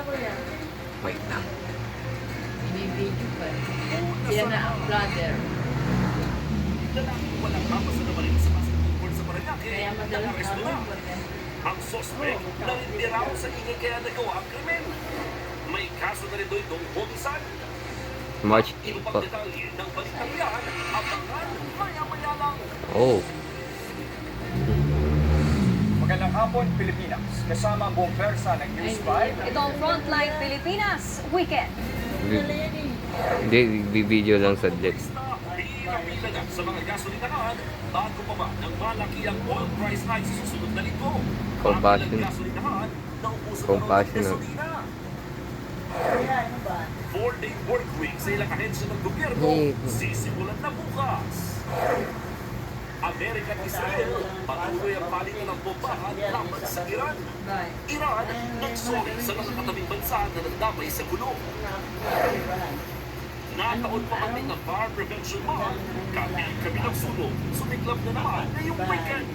Wait lang. Binibidyo pa. Yan na ang brother. Walang kapas na naman sa basketball sa Paranaque. Kaya madalas Nakaresto na. Ang suspect narindi raw sa ingay kaya nagawa ang krimen. May kaso na rin doon itong homicide. March Iba 8 pang pa. detalye ng balitang yan, abangan maya-maya lang. Oh. Magandang hapon, Pilipinas. Kasama ang buong persa ng News 5. Ito ang Frontline Pilipinas Weekend. Hindi, video lang sa jet. Pila na sa mga gasolinahan bago pa ba ng malaki ang oil price hike sa susunod na linggo. Compassion. Ang gasolinahan, naubusan Compassion, na rin ng gasolina. 4-day work week sa ilang ahensya ng gobyerno, sisimulan na bukas. Amerika at Israel, patuloy ang palitan ng bombahan laban sa Iran. Iran, nagsorry sa mga katabing bansa na nagdamay sa gulo. Nataon pa man din ng Fire Prevention Month, kabilang sulong, sumiklab na naman ngayong weekend.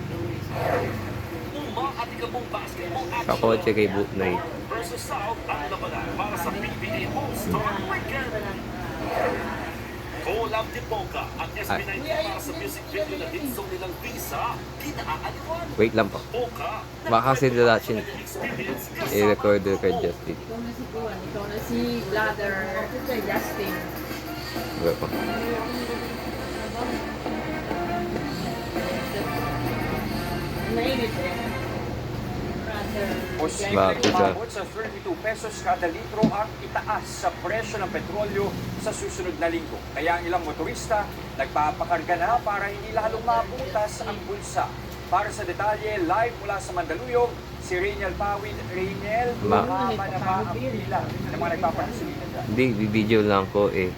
Umaatikabong basketball action. Sa kotse kay Butnay. Versus South ang labanan para sa PBA All-Star Weekend. Collab ni Poca at SB19 para sa music video na hit song nilang Visa, kinaaliwan. Wait lang po. Poca, Baka si Delatin experience i-recorder kay Justin. Ikaw na si Kuan. Ikaw na si brother Justin. Wala pa. Mainit eh. Brother. Posibleng umabot sa 32 pesos kada litro ang itaas sa presyo ng petrolyo sa susunod na linggo. Kaya ang ilang motorista nagpapakarga na para hindi lalong mabutas ang bulsa. Para sa detalye, live mula sa Mandaluyong, si Rainiel Pawid. Rainiel, mahaba na ba ang pila ng mga nagpapasilina dyan? Hindi, video lang ko eh.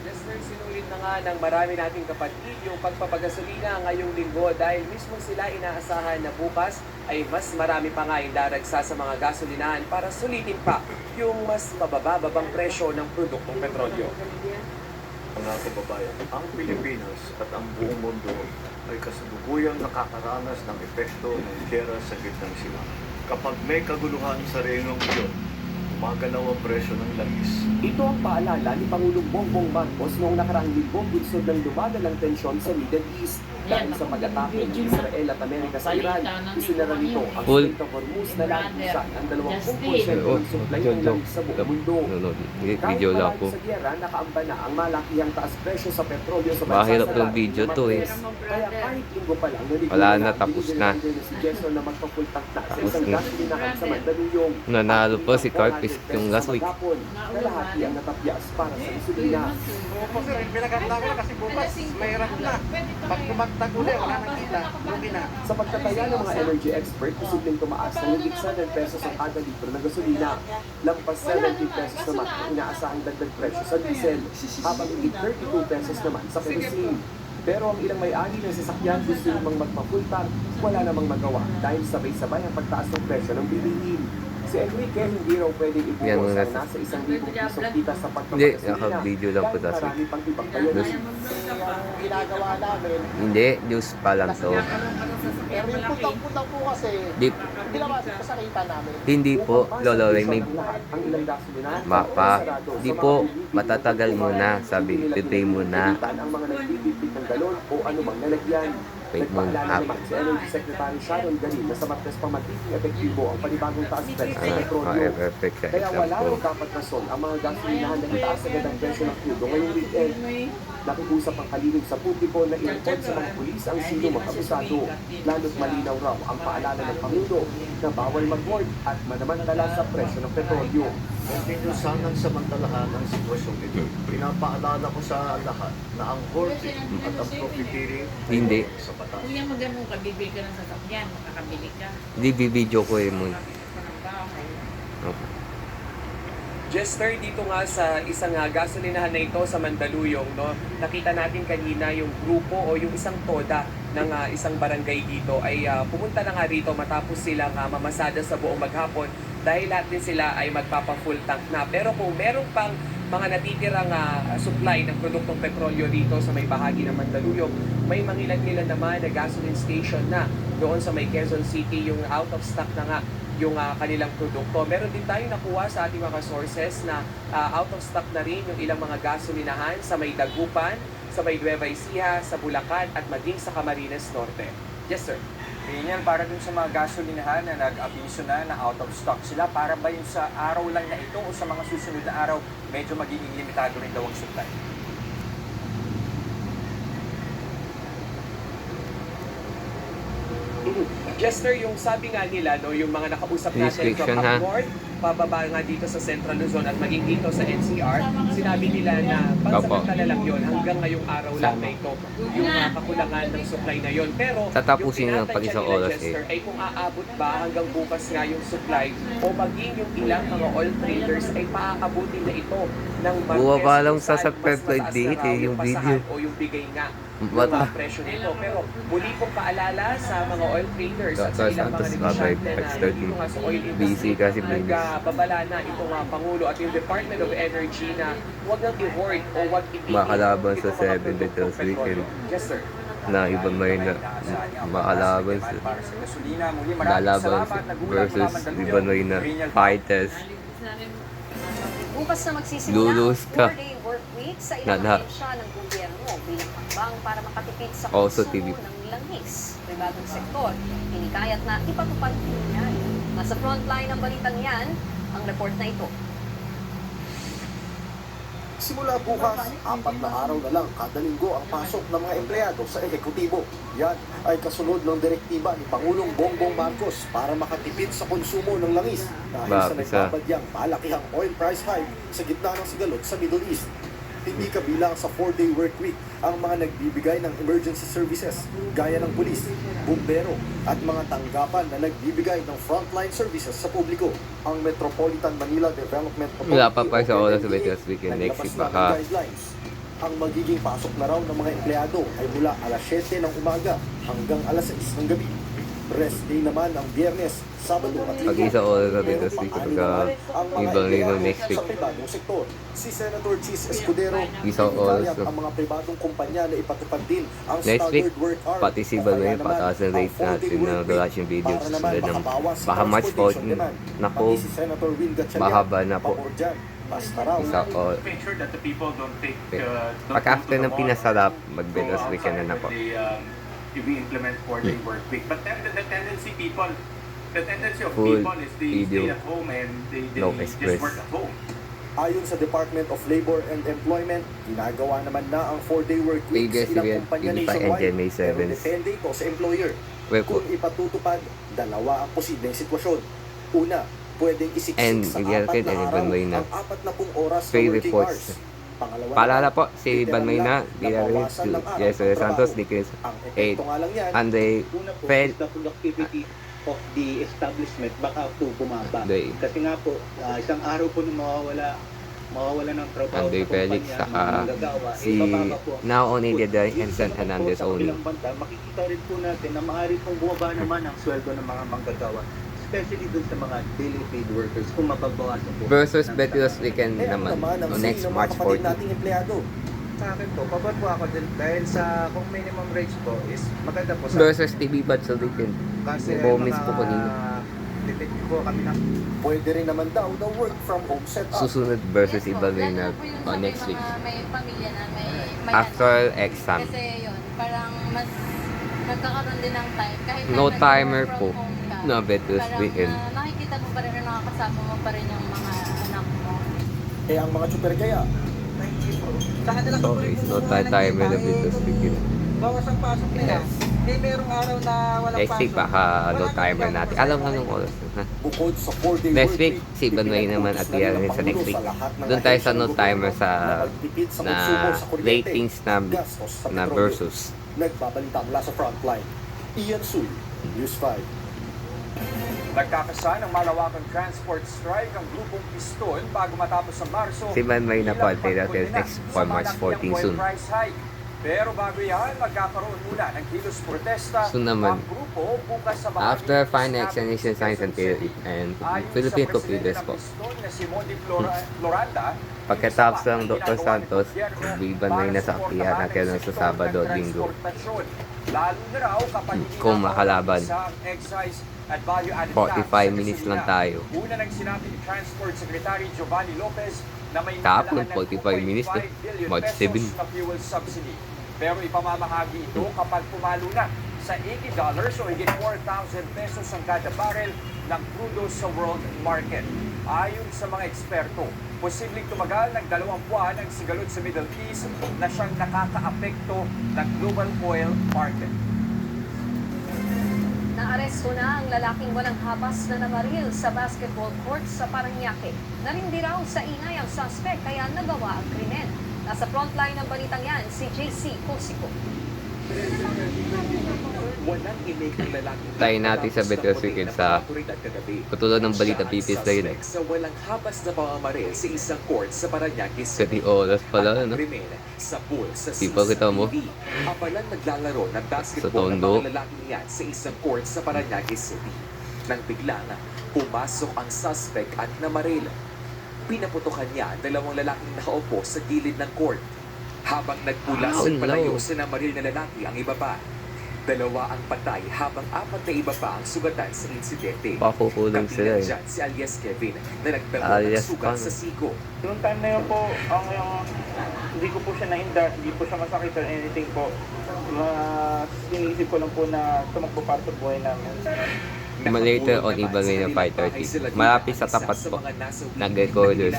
Lester, sinulit na nga ng marami nating kapatid yung pagpapagasolina ngayong linggo dahil mismo sila inaasahan na bukas ay mas marami pa nga yung daragsa sa mga gasolinahan para sulitin pa yung mas mabababang presyo ng produktong petrolyo. Mga kababayan, ang Pilipinas at ang buong mundo ay kasalukuyang nakakaranas ng epekto ng giyera sa gitnang silangan. Kapag may kaguluhan sa reyong iyon, gumagalaw ang presyo ng langis. Ito ang paalala ni Pangulong Bongbong Marcos noong nakaraang linggo bunsod ng lumalalang tensyon sa Middle East. Dahil sa pag-atake ng Israel at Amerika sa Iran, isinara nito ang Full. Strait of Hormuz na lagi siya ang 20% Oh, ng supply John, ng langis sa buong mundo. No, Kahit video lang malayo ko. sa giyera, nakaamba na ang malakihang taas presyo sa petrolyo sa bansa Mahirap sa yung lahat video ng to eh. Martes. Kaya kahit linggo pa lang, naligo Wala na, ang tapos binigyan na. ng order si Jason na magpa-full tank na sa Tapos isang na. gasolinahan sa Mandaluyong. Nanalo pa si Carpis yung last week. Kalahati ang natapyas para sa gasolina. Opo sir, pinaganda ko na kasi bukas, mahirap na. Pag bumagtag ulit, wala nang kita, lugi na. Sa pagtataya ng mga energy expert, posibleng tumaas ng higit 7 pesos ang kada litro ng gasolina. Lampas 70 pesos naman ang inaasahang dagdag presyo sa diesel, habang higit 32 pesos naman sa kerosene. Pero ang ilang may-ari ng sasakyan gusto namang magpa-full tank, wala namang magawa dahil sabay-sabay ang pagtaas ng presyo ng bilihin. Si Enrique hindi raw pwedeng Yan ibuhos nga. ang nasa 1,000 pisong kita sa Hindi, pagpapagasolina naka-video lang po dahil last marami week. pang ibang priority. Ginagawa namin, Hindi, news pa lang to. pero yung putang-putang po kasi, Di, hindi naman kasakitan namin. hindi po, Lolo Ray, may di po, matatagal muna, sabi, today muna. Ang mga nagbibigay ng galon o anumang lalagyan. Wait muna, Nagpaalala hapa. naman si Energy Secretary Sharon Garin na sa Martes pa magiging epektibo ang panibagong taas presyo sa petrolyo. Perfect sa Kaya exam wala ko. raw dapat rason ang mga gasolinahan na itaas agad ang presyo ng crudo ngayong weekend. Nakikusap ang kalihim sa publiko na i-report sa mga pulis ang sino mga abusado. Lalo't malinaw raw ang paalala ng Pangulo na bawal mag-board at manamantala sa presyo ng petrolyo. Continue sanang samantalahan ang sitwasyong ito. Pinapaalala ko sa lahat na ang hoarding at ang profiteering ay Hindi. sa batas. Kuya, magano ka, bibili ka ng sasakyan, makakabili ka. Hindi, video ko eh muna. Makakabili ka ng bahay. Okay. Jester, dito nga sa isang gasolinahan na ito sa Mandaluyong, no, nakita natin kanina yung grupo o yung isang toda ng isang barangay dito ay pumunta na nga rito matapos silang mamasada sa buong maghapon dahil lahat din sila ay magpapa-full tank na. Pero kung meron pang mga natitirang supply ng produktong petrolyo dito sa may bahagi ng Mandaluyong, may mangilan-ngilan naman na gasoline station na doon sa may Quezon City, yung out of stock na nga yung kanilang produkto. Meron din tayong nakuha sa ating mga sources na out of stock na rin yung ilang mga gasolinahan sa may Dagupan, sa may Nueva Ecija, sa Bulacan at maging sa Camarines Norte. Yes, sir. Ganyan, para dun sa mga gasolinahan na nag-abiso na out of stock sila, para ba yun sa araw lang na ito o sa mga susunod na araw, medyo magiging limitado rin daw ang supply? Jester, yung sabi nga nila, no, yung mga nakausap natin from Restriction, up ha? north, pababa nga dito sa Central Luzon at maging dito sa NCR, sinabi nila na pansamantala lang yun, hanggang ngayong araw lang na ito, yung kakulangan ng supply na yun. Pero Tatapusin yung yun pag isang tinatansya nila, oras, Jester, ay kung aabot ba hanggang bukas nga yung supply o maging yung ilang mga oil traders ay paaabutin na ito ng Buwa lang sa mas subscribe mataas date, na raw yung video. basahan o yung bigay nga Bata. yung presyo nito. Pero muli pong paalala sa mga oil traders at sa Dr. ilang mga Santos, negosyante na Babay, dito nga sa oil busy industry, kasi Blinis. nagbabala na itong Pangulo at yung Department of Energy na huwag nang i-hoard o huwag itigil Makalaban sa itong mga 7 details produktong weekend. petrolyo. Yes, sir. Na ibang may na makalaban sa Para sa gasolina, muli maraming lalaban salamat. Nagulat versus mula Mandaluyong, ibang may na Greenyal fighters. Bukas na magsisimula Lulus ang ka. 4-day work week sa Na ilang lahat. ahensya ng gobyerno bilang hakbang para makatipid sa Also konsumo TV. ng langis. Pribadong sektor, hinikayat na ipatupad din yan. Nasa frontline ng balitang yan, ang report na ito. Simula bukas, 4 na araw na lang kada linggo ang pasok ng mga empleyado sa ehekutibo. Yan ay kasunod ng direktiba ni Pangulong Bongbong Marcos para makatipid sa konsumo ng langis dahil sa Bakit sa- nagbabadyang malakihang oil price hike sa gitna ng sigalot sa Middle East. Hindi kabilang sa 4-day work week ang mga nagbibigay ng emergency services gaya ng pulis, bumbero at mga tanggapan na nagbibigay ng frontline services sa publiko. Ang Metropolitan Manila Development Authority Wala pa pa sa o oras sa MMDA, Vegas weekend. Next naglabas week na ng baka guidelines. Ang magiging pasok na raw ng mga empleyado ay mula alas 7 ng umaga hanggang alas 6 ng gabi. Rest day naman ang Biyernes, Sabado at pag Linggo. isa oras sa Pero Vegas week paano pagka naman ang mga ibang lino empleyado next week. sa pribadong sektor? Si Senator Chis Escudero, Isang oras hinihikayat to. ang mga pribadong kumpanya na ipatupad din ang Next week, staggered work hour. pati si O Balay, kaya naman, pataas ang ang rate 4-day natin work na week reaction video para sa naman sunod ng makabawas sa baka March transportation 14. demand. Naku, Pati si Senator Win Gatchalian, mahaba na po. pabor dyan. Basta raw, Isa o Make sure that the people don't take pag after ng pinasarap, mag-Vegas weekend na po. if we implement 4-day work week. But then the tendency of Full people is they video. stay at home and they No just express. work at home. ayon sa Department of Labor and Employment, ginagawa naman na ang 4-day work week sa ilang ABS-CBN, kumpanya hindi pa nationwide. NJ May Pero 7. depende ito sa employer. Well, Kung ipatutupad, dalawa ang posibleng sitwasyon. Una, pwedeng isiksik And sa Miguel 4 Kid na and araw Ivan Mayna. ang 40 oras na Trade working reports. hours. Pangalawa Paalala naman, po, si Ivan Mayna, nabawasan ng araw Yes, ang Santos, trabaho. Nicholas, Ang 8, epekto nga lang yan, Andre, Una po Fed, is the productivity of the establishment baka po bumaba. Day. Kasi nga po, isang araw po na mawawala ng trabaho Andre sa Felix, kumpanya, saka ng manggagawa, si bababa po. now only the Yun Henson naman po Hernandez sa only. kabilang banda, makikita rin po natin na maaari pong bumaba naman ang sweldo ng mga manggagawa. Especially dun sa mga daily paid workers kung mababawasan po. Versus ng Betis salary. weekend ano naman, ang no, say next ng mga March kapatid 14. nating empleyado. Sa akin po, pabor po ako din dahil sa kung minimum wage po is maganda po sa Versus TV Bad sa weekend. kasi Comments po kanina. tipid po kami ng Pwede rin naman daw na work from home setup. Susunod versus Ivan Mayna next week. May pamilya na, may After exam. Kasi yun, parang mas nagkakaroon din ng time. Kahit No na timer nag-work po. from home ka, No, Betis parang, weekend. nakikita mo pa rin na nakakasama mo pa rin yung mga anak mo. Eh ang mga super kaya, sa kanila po Okay, rin so kumukuha ng timer na kita, Betis weekend. bawas ang pasok nila. Yes. Hindi merong araw na walang Next week pasok. baka no Wala timer kang natin. ginagawa Alam sa nga nung bahay. oras. Ha? bukod sa 4-day Next work week, si Ivan May naman at ipinag-utos Ian sa ng next week. Pangulo sa lahat ng Doon tayo sa ahensya no ng timer gobyerno sa na magtipid sa na konsumo sa kuryente, ratings gastos sa na petrolyo. versus. Nagbabalita mula sa frontline. Ian Sul, News 5. Nagkakasa ng malawakang transport strike ang grupong Piston bago matapos sa Marso. Si Ivan May na po, bilang natin pagkondena next sa for March malakihang 14 oil soon. price hike. Pero bago yan, magkakaroon muna ng kilos protesta Soon naman. ang grupo bukas sa bahagi After ng final Snap, examination science and Quezon City. and Ayon Philippine sa Computers presidente po. ng Piston na si Modi Floranda, Pagkatapos ng inisapat Dr. ang ginagawa ng Santos, gobyerno Ivan May para na sa suportahan Aktiya ang natin sa sektor Sabado, ng Linggo. transportasyon. Lalo na raw kapag hindi Kung na makalaban. sa excise at value-added 45 minutes lang tayo. Una nang sinabi ni Transport Secretary Giovanni Lopez na may Kahapon, nakalaan ng 45 minutes, 2.5 billion March pesos 7. na fuel subsidy. Pero ipamamahagi ito kapag pumalo na sa $80 o higit 4,000 pesos ang kada barrel ng crudo sa world market. Ayon sa mga eksperto, posibleng tumagal ng 2 buwan ang sigalot sa Middle East na siyang nakakaapekto ng global oil market. Naaresto na ang lalaking walang habas na namaril sa basketball court sa Parañaque. Narindi raw sa ingay ang suspect kaya nagawa ang krimen. Nasa frontline ng balitang yan, si JC Cosico. Walang imig ng lalaki. Tayo natin sa Better Secret sa katulad ng balita pipis na yun eh. Sa walang habas na pamamaril sa isang court sa Parañaque Kasi oras pala, no? krimen sa pool sa Di pa kita mo. Apalan naglalaro ng Sa basketball ng tondo. mga lalaking yan sa isang court sa Parañaque City. Nang biglang pumasok ang suspect at namaril. Pinaputokan niya ang 2 lalaking nakaupo sa gilid ng court. Habang nagpulas Oh, at palayo no. sa namaril na lalaki ang iba pa. 2 ang patay habang 4 na iba pa ang sugatan sa insidente. Pakukulong sila eh. Kabilang dyan si alias Kevin na nagtago ng Alias sugat Pan. sa siko. Noong time na yun po, hindi ko po siya nahinda, hindi po siya masakit or anything po. Iniisip ko lang po na tumakbo para sa buhay namin. Later on, iba ngayon ng 5:30. Malapit sa tapat po. Nag-recorders.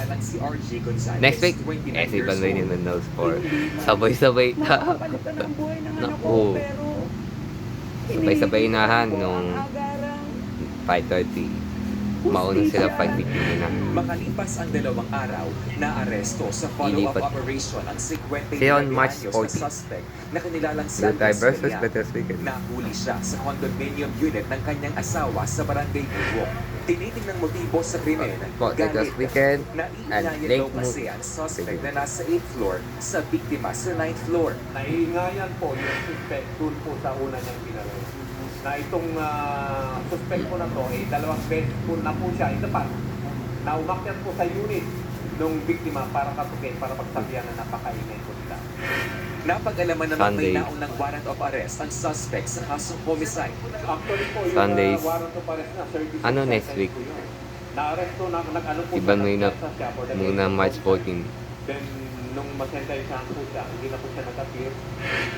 Next week, si Ivan Ray ng Nose 4. Sabay-sabay na. Naku. Sabay-sabay nahan nung 5:30. Mauna sila 5:15 na. Makalipas ang 2 araw, naaresto sa follow-up Ilipat. operation ang 50 Siya on March anyos na 40. suspect na kanilalang si Blue Tie Andres versus Villar. Better Secret. Nahuli siya sa condominium unit ng kanyang asawa sa Barangay Buwok. Tinitingnang motibo sa krimen, Po, it was weekend and Naiingayan late daw kasi move. ang suspect na nasa 8th floor sa biktima sa 9th floor. Naiingayan po yung suspect dun po sa una niyang pinalay. Na itong suspect po na to, 2 beses po na po siya itapat. Na umakyat po sa unit ng biktima para katukin, para pagsabihan na napakaingay po nila. Napag-alaman naman may Sunday. naong ng warrant of arrest ang suspect sa kasong homicide. Actually po, yung Sundays. warrant of arrest na, 36 Ano next po week? yun. Na-arresto na, nag-ano po Iba siya, mo yun na nag-sentence siya for the muna case of March homicide. 14. Then, nung masentensahan po siya, hindi na po siya nag-appear.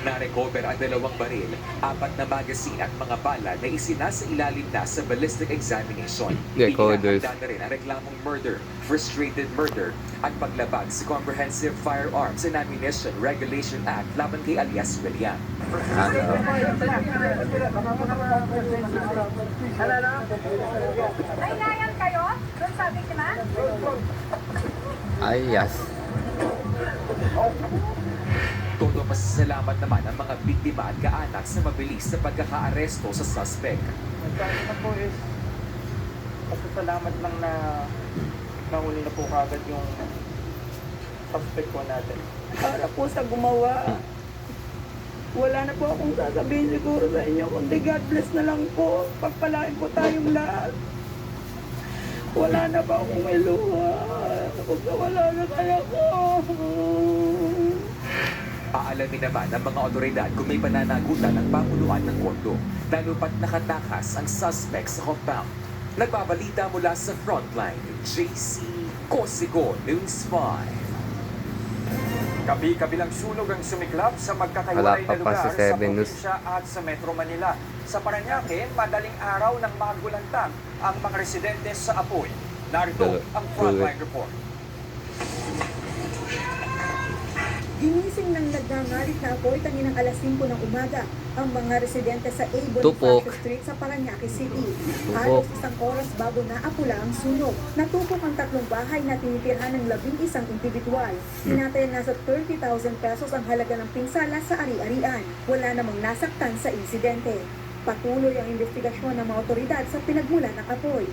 Na-recover ang 2 baril, 4 na magazine at mga bala na isinasa ilalim na sa ballistic examination. Recorders. Inihahanda na rin ang reklamong murder, frustrated murder, at paglabag sa Comprehensive Firearms and Ammunition Regulation Act laban kay alias William. Naingayan kayo? Doon sa biktima? Alias. Todo pasasalamat naman ang mga biktima at kaanak sa mabilis na pagkakaaresto sa suspect. Nagkano na po is, pasasalamat lang na nahuli na po kagad yung suspect po natin. Para po sa gumawa. Wala na po akong sasabihin siguro sa inyo, kundi God bless na lang po. Pagpalain po tayong lahat. Wala na pa akong may luha. Wala na kaya ko. Paalamin naman ng mga otoridad kung may pananagutan ng pamuluan ng kondo, lalo pat nakatakas ang suspect sa compound. Nagbabalita mula sa frontline, JC Cosico, News 5. Kabi-kabilang sunog ang sumiklab sa Wala magkakahiwalay pa na lugar sa sa 7 News. probinsya at sa Metro Manila. Sa Parañaque, madaling araw ng magulantang ang mga residente sa apoy. Narito ang frontline report. Ginising ng nagngangalit na apoy kaninang alas 5 ng umaga ang mga residente sa A. Tupok. Bonifacio Street sa Parañaque City. Tupok. Halos 1 oras bago naapula ang sunog. Natupok ang 3 bahay na tinitirhan ng 11 individual. Tinatayan nasa 30,000 pesos ang halaga ng pinsala sa ari-arian. Wala namang nasaktan sa insidente. Patuloy ang investigasyon ng mga otoridad sa pinagmulan ng apoy.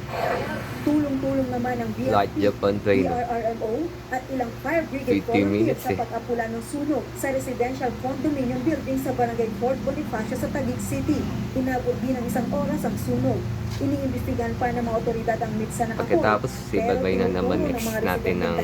Tulong-tulong naman ang Light Japan train. DRRMO at ilang fire brigade 15 minutes volunteers sa pag-apula ng sunog sa residential condominium building sa Barangay Fort Bonifacio sa Taguig City. Inabot din ng 1 oras ang sunog. Iniimbestigahan pa ng mga otoridad ang mitsa ng apoy. Pagkatapos, si Ivan Ray na naman next natin ng...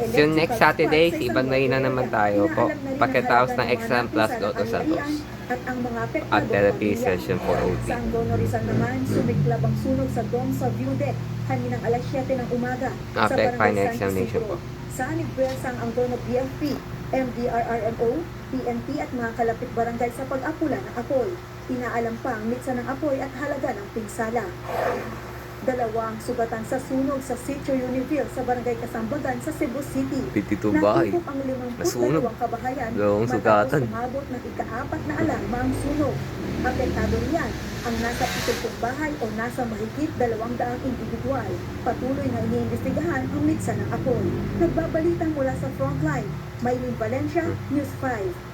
So So next Saturday, si Ivan Ray na naman tayo po. Pagkatapos ng Exam Plus Lotto Santos. at ang mga apektado At therapy pamilya. session for OT. Sa Angono Rizal naman, sumiklab ang sunog sa dorm sa Viewdeck kaninang alas 7 ng umaga sa Affect final Barangay San examination Isidro. po. Sa anigpwersa ang Angono BFP, MDRRMO, PNP at mga kalapit barangay sa pag-apula ng apoy. Inaalam pa ang mitsa ng apoy at halaga ng pinsala. Dalawang sugatan sa sunog sa Sitio Univille sa Barangay Kasambagan sa Cebu City. 52 bahay. Natupok ang Nasunog. 52 kabahayan Dalawang sugatan. matapos umabot ng ika-4 na alarma ang sunog. Apektado riyan ang nasa 70 bahay o nasa mahigit 200 individual. Patuloy na iniimbestigahan ang mitsa ng apoy. Nagbabalitang mula sa frontline, Maylene Valencia, News 5.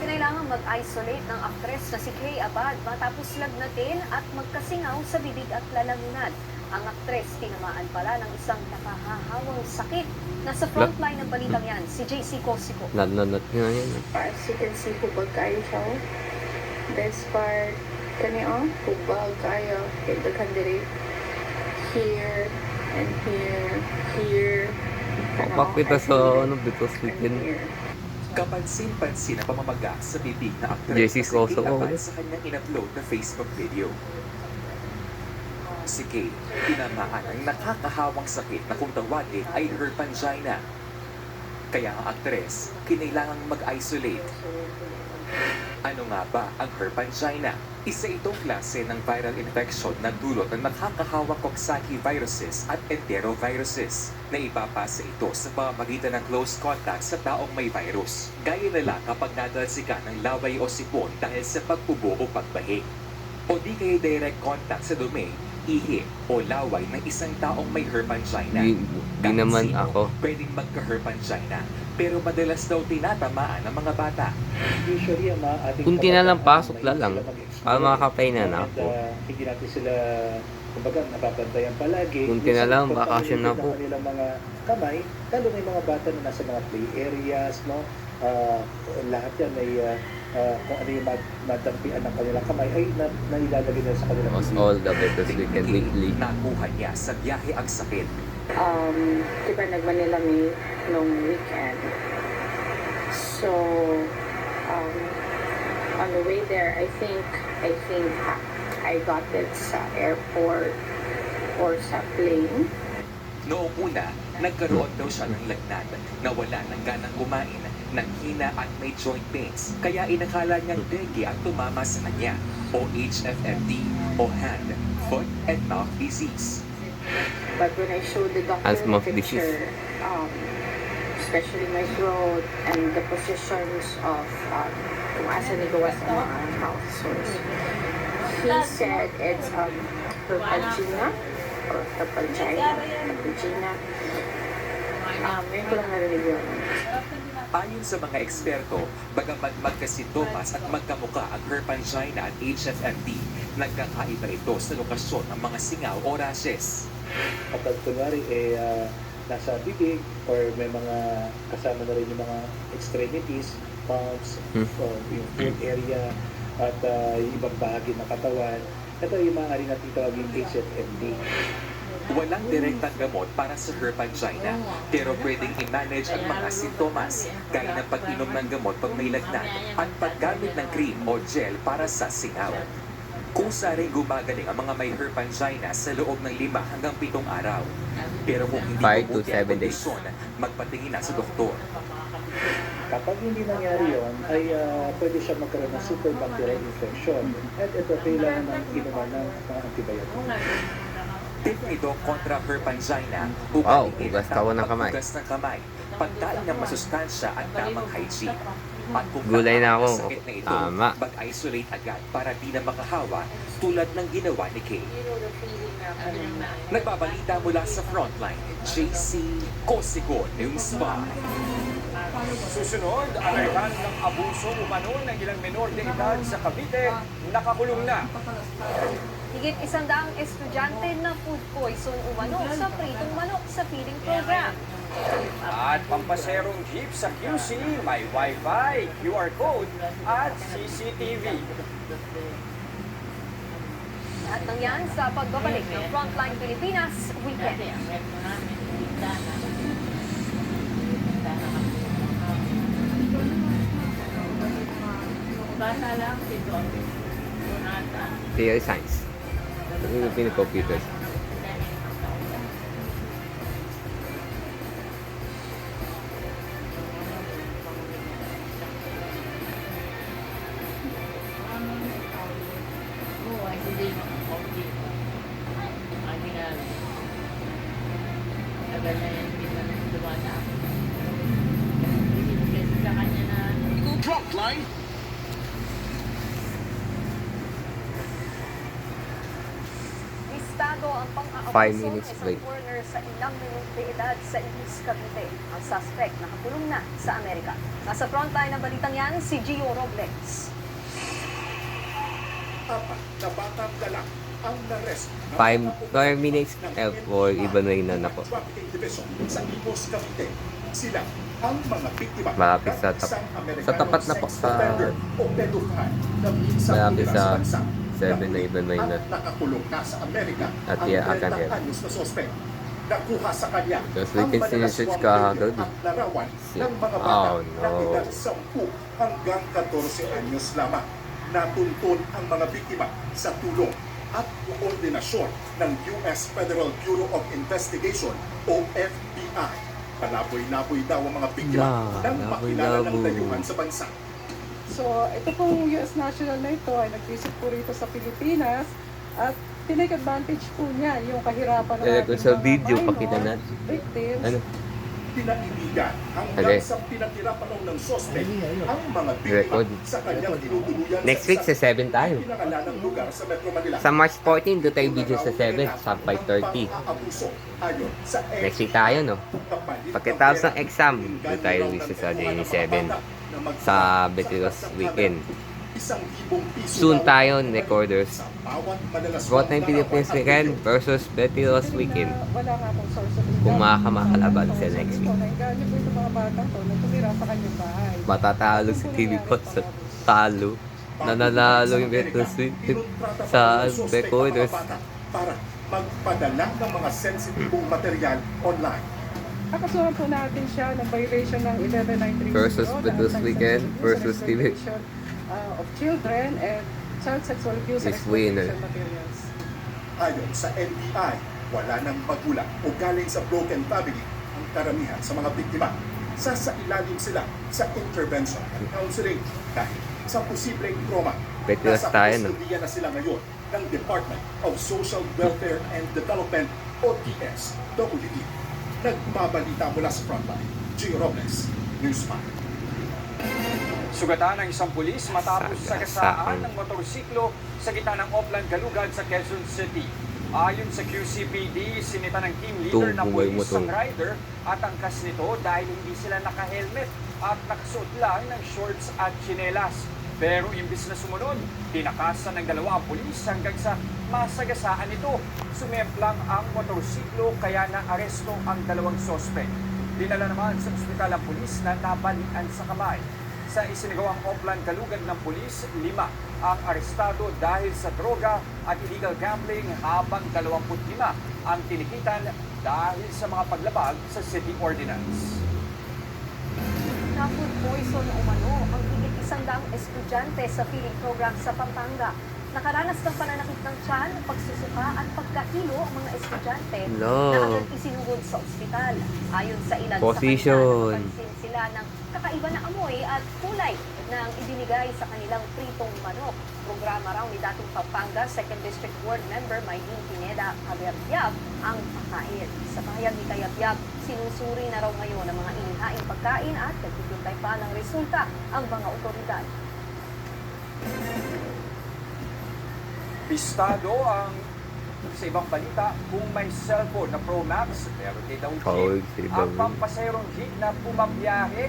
Kinailangan mag-isolate ng aktres na si Kay Abad matapos lagnatin at magkasingaw sa bibig at lalamunan. Ang aktres tinamaan pala ng isang nakahahawang sakit. Nasa frontline ng balitang yan, si JC Cosico. Nanonot nga yan. As you can see, hubag kayo siya. This part, kaniyo, hubag kayo. Daghan diri. Here, and here, here. Kapak kita sa ano, because weekend. Kapansin-pansin ang pamamaga sa bibig na aktres Jessie na si Coso, Kay Abad oh. sa kanyang in-upload na Facebook video. Si Kay, tinamaan ng nakakahawang sakit na kung tawagin ay herpangina. Kaya ang aktres, kinailangang mag-isolate. Ano nga ba ang herpangina? Isa itong klase ng viral infection na dulot ng nakakahawang Coxsackie viruses at enteroviruses na ipapasa ito sa pamamagitan ng close contact sa taong may virus. Gaya na lang kapag nadalsikan ng laway o sipon dahil sa pag-ubo o pagbahi. O di kaya direct contact sa dumi, ihi o laway ng isang taong may herpangina. Di Kahit naman sino ako. pwedeng magka-herpangina, pero madalas daw tinatamaan ng mga bata. Usually, ang mga ating Kunti na lang, kabataan, pasok may na lang. sila mag-experience. Para makakapay na And, ako. hindi natin sila, kumbaga, nababantayan palagi. Kunti na lang, Minsan, bakasyon na pagpapalitan po. ng kanilang mga kamay, lalo may mga bata na nasa mga play areas, no? Lahat yan may kung ano yung madampian ng kanilang kamay ay nailalagay nila sa kanilang Mas bibig. all the better weekend weekly. Nakuha niya sa biyahe ang sakit. Diba nag-Manila me nung weekend. So, on the way there, I think I got it sa airport or sa plane. Noong una, nagkaroon daw siya ng lagnat, nawala ng ganang kumain, nanghina at may joint pains. Kaya inakala niyang dengue ang tumama sa kanya, o HFMD, o hand, foot, and mouth disease. But when I showed the doctor As the mouth picture, disease. especially my throat and the positions of kung asa ni gawa sa mga mouth sores, he said it's herpangina or herpangina. Ngayon ko lang narinig yun. Ayon sa mga eksperto, bagamat magkasintomas at magkamuka ang herpangina at HFMD, nagkakaiba ito sa lokasyon ng mga singaw o rashes. Kapag kunwari nasa bibig or may mga kasama na rin yung mga extremities, palms, yung foot area at yung ibang bahagi ng katawan, ito yung maaari natin tawagin HFMD. Walang direktang gamot para sa herpangina, pero pwedeng i-manage ang mga sintomas, gaya ng pag-inom ng gamot pag may lagnat at paggamit ng cream o gel para sa singaw. Kusa rin gumagaling ang mga may herpangina sa loob ng 5 hanggang 7 araw. Pero kung hindi 5 to mabuti ang 7 days. kondisyon, magpatingin na sa doktor. Kapag hindi nangyari yon, ay pwede siya magkaroon ng superbacterial infection at ito kailangan ng inuman ng mga antibiotic. Tip nito kontra herpangina, Wow, ugaliin hugas ang tawa ng tamang kamay. paghugas ng kamay, pagkain ng masustansya at tamang hygiene. At kung Gulay na tama ang ako. sakit na ito, Tama. mag-isolate agad para di na makahawa tulad ng ginawa ni Kay. Nagbabalita mula sa frontline, JC Cosico News 5. Susunod, alerhan ng abuso umano ng ilang menor de edad sa Cavite, nakakulong na. Higit 100 estudyante na food poison umano sa pritong manok sa feeding program. At pampaserong jeep sa QC, may Wi-Fi, QR code at CCTV. At nangyan sa pagbabalik ng Frontline Pilipinas Weekend. bata lang, si John. Donata. Theory Science. Philippine Computers. Oo, ay hindi makakauti. Ay, nga. Tagal na yan, hindi na dumata. Hindi kasi sa kanya na Listado ang 5 pang-aabuso ng minutes isang break. foreigner sa ilang minuto de edad sa Ilis, Cavite. Ang suspect nakakulong na sa Amerika. Nasa frontline ng balitang yan, si Gio Robles. Apat na batang lalaki ang nares 5 minutes for Iban Reyna na po. Trafficking Division sa Imus, Cavite. Sila ang mga biktima Malapit sa ng isang sa tapat na po Americanong sex sa offender o pedophile na minsan malapit tumira sa bansa. 7 na Iban Reyna. At nakakulong na sa Amerika At ang iakan 30 yan. anyos na sospek. Nakuha sa kanya Because we can sinesearch ka agad. at larawan Shit. ng mga bata Oh, na no. edad 10 hanggang 14 anyos lamang. Natuntun ang mga biktima sa tulong at koordinasyon ng US Federal Bureau of Investigation o FBI. Palaboy-laboy daw ang mga biktima ng makilala ng Laboy-laboy. dayuhan sa bansa. So, ito pong US national na ito ay nag-visit po rito sa Pilipinas at tinake advantage po niya yung kahirapan ng Kung sa video, pakita natin. victims. Ano? Pinaibigan hanggang Okay. sa pinatira pa raw ng sospek ang mga biktima Record. sa kanyang tinutuluyan Next week sa 7 tayo. pinangalanang lugar sa Metro Manila. Sa March 14, doon tayo video sa 7, sa 5:30. Next week tayo, no? Pagkatapos ng exam, doon tayo video sa Day 7. Sa Betiros Weekend. Soon tayo, recorders. Frontline Philippines Weekend versus Betiros Weekend. Wala nga pong source of income. Kung makakalaban sa next week. Nainganyo po itong mga batang to na tumira sa kanyang bahay. Matatalo si TV po sa talo. Nananalo yung Betiros Weekend sa recorders. para magpadala ng mga sensitibong material online. Kakasuhan po natin siya ng violation ng 11930 Versus Betiros Weekend versus TV. Of children and child sexual abuse and Is winner. exploitation materials. Ayon sa NBI, wala nang magulang o galing sa broken family ang karamihan sa mga biktima. Sasailalim sila sa intervention at counseling dahil sa posibleng trauma. Betiros Nasa tayo, no? kustudiya na sila ngayon ng Department of Social Welfare and Development o DSWD. Nagbabalita mula sa frontline, Gio Robles, News 5. Sugatan ng isang pulis matapos sagasaan ng motorsiklo sa gitna ng Oplan Galugad sa Quezon City. Ayon sa QCPD, sinita ng team leader na Tumbuhay pulis motor. ang rider at angkas nito dahil hindi sila naka-helmet at nakasuot lang ng shorts at tsinelas. Pero imbis na sumunod, tinakasan ng dalawa ang pulis hanggang sa masagasaan ito. Sumemplang ang motorsiklo kaya na-aresto ang dalawang sospek. Dinala naman sa ospital ang pulis na nabalian sa kamay. Sa isinagawang Oplan Kalugad ng pulis, 5 ang arestado dahil sa droga at illegal gambling habang 25 ang tinikitan dahil sa mga paglabag sa city ordinance. Na-food poison umano ang higit 100 estudyante sa feeding program sa Pampanga. Nakaranas ng pananakit ng tiyan, pagsusuka at pagkahilo ang mga estudyante No. na agad isinugod sa ospital. Ayon sa ilan Position. sa kanila, napansin sila ng kakaiba na amoy at kulay ng ibinigay sa kanilang pritong manok. Programa raw ni dating Pampanga 2nd District Board Member Maylene Pineda Cabertiab ang pagkain. Sa pahayag ni Cabertiab, sinusuri na raw ngayon ang mga inihaing pagkain at nagtutulay pa ng resulta ang mga otoridad. Pistado ang sa ibang balita kung may cellphone na Pro Max, meron din daw Tawag jeep, si ang David. pampasayrong jeep na pumabiyahe.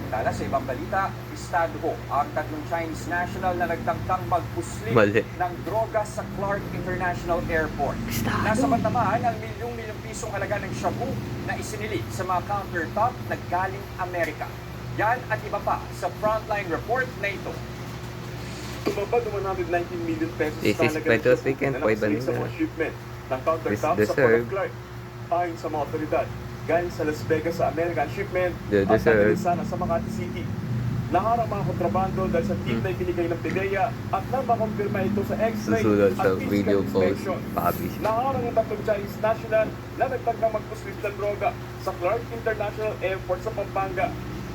Tala sa ibang balita, pistado ho ang 3 Chinese national na nagtangkang magpuslit Mali. ng droga sa Clark International Airport. Nasabat naman ang milyong-milyong pisong halaga ng shabu na isinili sa mga countertop na galing Amerika. Yan at iba pa sa frontline report na ito. Tumabad ng 119 million pesos This is Betiros Weekend, na Poy nakasalik sa Banana. mga shipment ng countertop This sa Port deserve. of Clark. Ayon sa mga otoridad, galing sa Las Vegas sa American shipment The at deserve. nadalisan sa Makati City. Naharang mga kontrabando dahil sa tip na ibinigay ng PIDEA at nang makumpirma ito sa X-ray Susunod at sa physical video post, inspection. publish. Naharang ang tatlong Chinese national na nagtangkang magpuslit ng droga sa Clark International Airport sa Pampanga.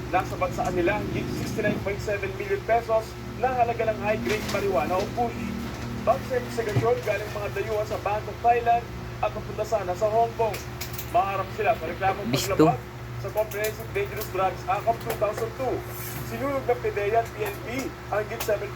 Nasabat sa kanila higit 69.7 million pesos na halaga ng high-grade marijuana o push. Bago sa investigasyon, galing mga dayuhan sa Bangkok, Thailand at papunta sana sa Hong Kong. Maharap sila sa reklamong Bisto. paglabag sa Comprehensive Dangerous Drugs Act of 2002. Sinulog ng PIDEA at PNP ang higit 7.7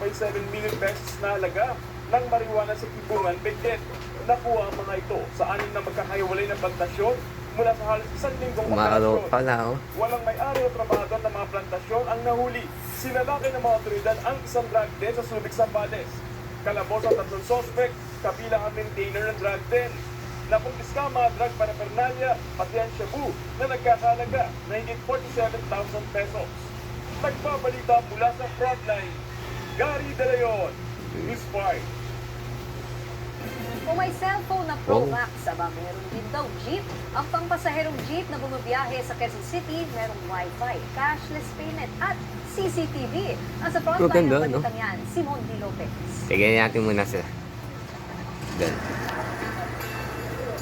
million pesos na halaga ng marijuana sa Kibungan, Benguet. Nakuha ang mga ito sa anim na magkakahiwalay na plantasyon mula sa halos isang linggong Umaaraw operasyon. pala, oh. Walang may-ari o trabahador ng mga plantasyon ang nahuli. Sinalakay ng mga otoridad ang isang drug den sa Subic, Zambales. Kalabos ang tatlong suspect, kabilang ang maintainer ng drug den. Nakumpiska ang mga drug paraphernalia, pati ang shabu na nagkakalaga na higit 47,000 pesos. Nagbabalita mula sa frontline, Gary De Leon, News 5. Kung may cellphone na Pro Oh. Max, aba meron din daw jeep. Ang pangpasaherong jeep na bumabiyahe sa Quezon City, merong Wi-Fi, cashless payment at CCTV. Nasa frontline Ganda, ng no? balitang yan, Simon D. Lopez. Tignan natin muna sila. Gan.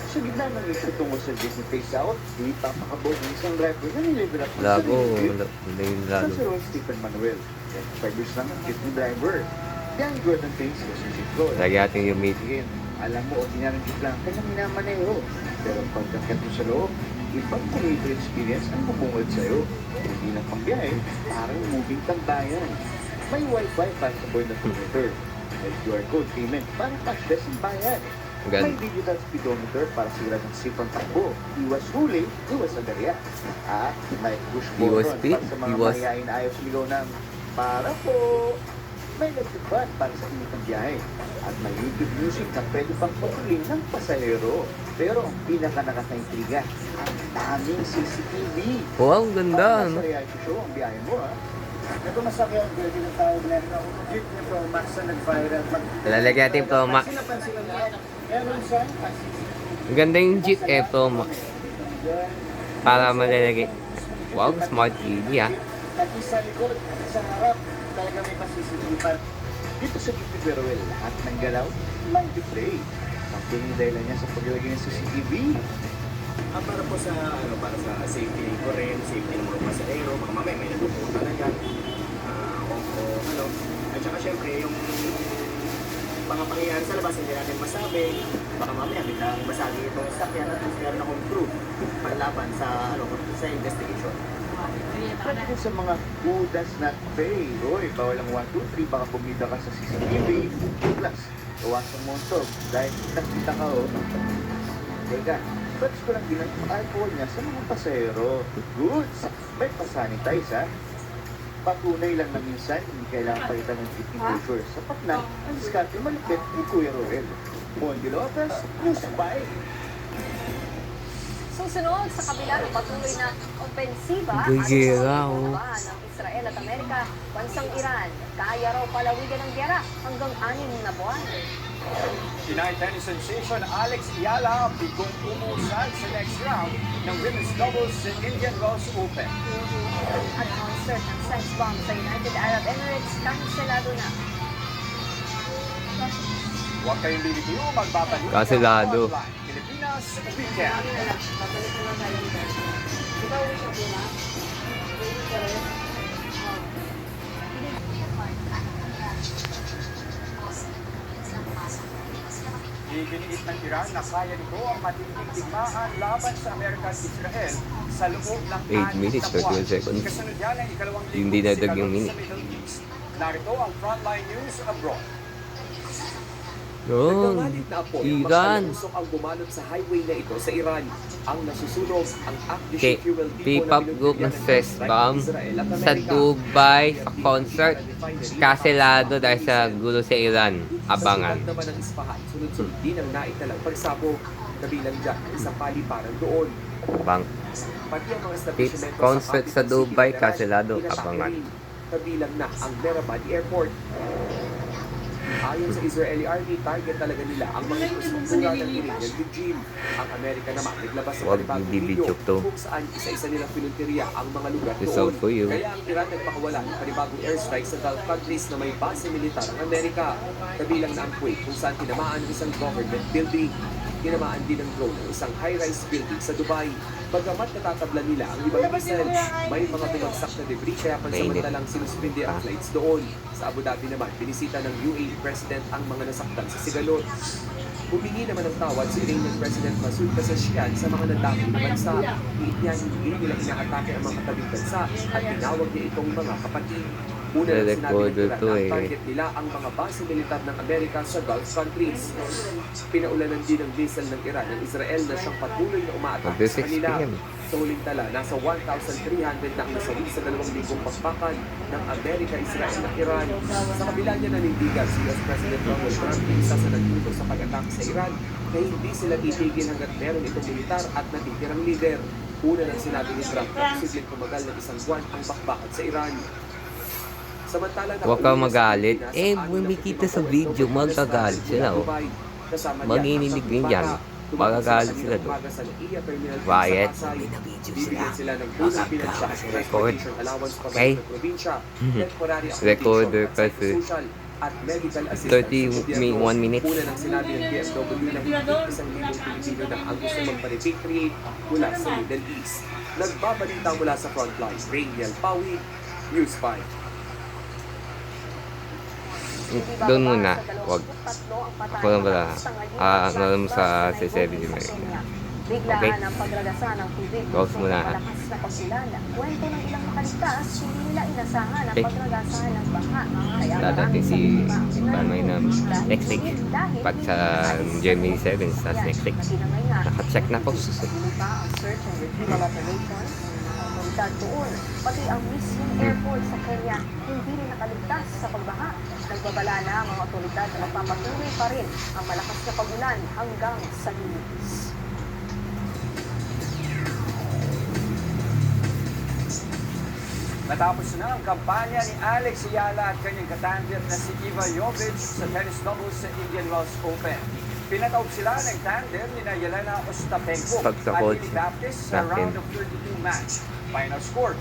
Sa gitna ng issue tungkol sa Disney Face Out, di papakabog ng isang driver na nilibre ako sa Lago, review. wala yung Sa lalo. si Ron Stephen Manuel, 5 years lang ang jeepney driver. Yan Jordan Things kasi si Flor. Lagi natin yung meet. Again, alam mo, ordinaryong jeep lang, kanyang minamaneho. Pero pagkakit mo sa loob, ibang creative experience ang bubungad sa'yo. Hindi lang pangbiyahe, parang moving tambayan. May Wi-Fi para sa board na computer. May QR code payment para cashless ang bayan. May Gan. digital speedometer para sigurad ng sipang takbo. Iwas huli, iwas agarya. At may push Iwas button speed, para sa mga iwas. mahihain na ayaw sumigaw ng para po. May electric fan para sa init ng biyahe. At may YouTube music na pwede pang patuloy ng pasahero. Pero ang pinaka nakakaintriga, ang daming CCTV. Wow, ang ganda, Parang no? nasa reality show ang biyahe mo, ha? Ito masakyan, pwede ng tao meron ako jeep niya Pro Max na nag-viral. Lalagyan natin Pro Max. Kasi napansin ko niya, meron siya, Ang ganda yung Jeep Pro Max. Para malalagay. Wow, smart TV, ah. Pati sa likod, sa harap, talaga may pasisitipan. Dito sa Jeep Peruel, lahat ng galaw, may display. Ang piling dahilan niya sa paglagay ng CCTV. Para po sa para sa safety ko rin, safety ng mga pasahero, baka mamaya may natutuwa talaga. At saka syempre yung mga pangyayari sa labas hindi natin masabi. Baka mamaya biglang basagi itong sakyan at meron akong proof panlaban sa sa investigation. At kung sa mga who does not pay, oy, bawal ang 1, 2, 3, baka bumida ka sa CCTV. Plus, iwasan mo ito dahil nakita ka, oh. Teka, pwede ko lang bilang yung alcohol niya sa mga pasahero. Goods! May pasanitize, ha? Patunay lang na minsan, hindi kailangan palitan ng treatment culture. Sapat na, ang diskarte malupit ni Kuya Roel. Mondi Lopez, News 5. Susunod sa kabila ng patuloy na opensiba at Gigera, oh. ng Israel at Amerika, bansang Iran, kaya raw palawigan ng gera hanggang 6 na buwan. Pinay tennis sensation Alex Ayala bigong umuusad sa next round ng women's doubles sa Indian Wells Open. At concert ng sex bomb sa United Arab Emirates, kanselado na. Huwag kayong bibitiw, magbabalik Kanselado. ang Frontline Pilipinas Weekend. Iginiit ng Iran na kaya nito ang matinding digmaan laban sa Amerika at Israel sa loob ng 8 minutes, 31 seconds. Kasunod yan ang ikalawang Hindi linggo nadag yung sa minute. Middle East. Narito ang Frontline News Abroad. Yun. Nagmamalit na apoy ang Iran. usok ang bumalot sa highway na ito sa Iran. Ang nasusunog ang Okay, P-pop group ng Stress Bomb sa Dubai sa concert. Kanselado dahil sa gulo sa Iran. Abangan. Sa naman ng Isfahan, sunod-sunod din ang naitalang pagsabog. Kabilang dyan ang isang paliparan doon. Bang. Pati ang mga establishmento Concert sa Pakistan Dubai, City, kanselado. inatake Abangan. rin. Kabilang na ang Mehrabad Airport. Ayon sa Israeli Army, target talaga nila ang mga infrastruktura ng Iranian regime. Ang Amerika naman naglabas ng Huwag panibagong bibidyo video to. kung saan isa-isa nilang pinunteriya ang mga lugar This all doon. for you. Kaya ang Iran nagpakawala ng panibagong airstrike sa Gulf countries na may base militar ng Amerika. Kabilang na ang Kuwait kung saan tinamaan ng isang government building. Tinamaan din ng drone ng isang high-rise building sa Dubai. Bagamat natatabla nila ang ibang missiles, may mga bumagsak na debris kaya pansamantalang sinuspindi ang flights doon. Sa Abu Dhabi naman, binisita ng UAE President ang mga nasaktan sa Sigalot. Humingi naman ng tawad si Iranian President Masoud Pezeshkian sa mga nadamay na bansa. Iit niya hindi nila inaatake ang mga katabing bansa at tinawag niya itong mga kapatid. Una ng sinabi ng Iran na ang target nila ang mga base militar ng Amerika sa Gulf countries. Pinaulanan din ng missile ng Iran ng Israel na siyang patuloy na umaatake sa kanila. Sa huling tala, nasa 1,300 na ang nasawi sa 2,000 pakpakan ng Amerika, Israel at Iran. Sa kabila niya nanindigan si US President Donald Trump na isa sa nagtutok sa pag-atake sa Iran na hindi sila titigil hanggat meron itong militar at natitirang leader. Una nang sinabi ni Trump na posibleng tumagal ng isang buwan ang bakbakan sa Iran. Samantala, Huwag kang magalit. Bumikita sa video, magagalit sila. Manginginig din dyan. Magagalit sila doon. Riot. Bibigyan sila ng punong pinansya sa transportation allowance pa Okay. sa probinsya, temporary Recorder accommodation, kasi. social at medical assistance 1 minute. Una nang sinabi ng DFW na higit 1,000 Pilipino na ang gusto magpa-repatriate mula sa Middle East. Nagbabalita mula sa frontline, Rainiel Pawi, News 5. Doon muna. Huwag. Ako lang pala. Ano sa C7 yun. Okay. Biglaan ang pagragasa ng tubig. Pause muna. Malakas na pagsilan. Kwento ng ilang nakaligtas, hindi nila inasahan ang Okay. pagragasa ng baha. Kaya Dadating si Panoy na next week. Dahil Pag sa Gemini 7 sa next week. Naka-check na po. Patuloy pa ang search and retrieval operations ng otoridad doon. Pati ang mismong airport sa Kenya hindi rin nakaligtas sa pagbaha. Nagbabala na ang mga otoridad na magpapatuloy pa rin ang malakas na pagulan hanggang sa Lunes. Natapos na ang kampanya ni Alex Ayala at kanyang katandem na si Iva Jovic sa tennis doubles sa Indian Wells Open. Pinataob sila ng tandem ni Yelena Ostapenko Pag sa at coach Lily Baptist sa natin. round of 32 match. Final score,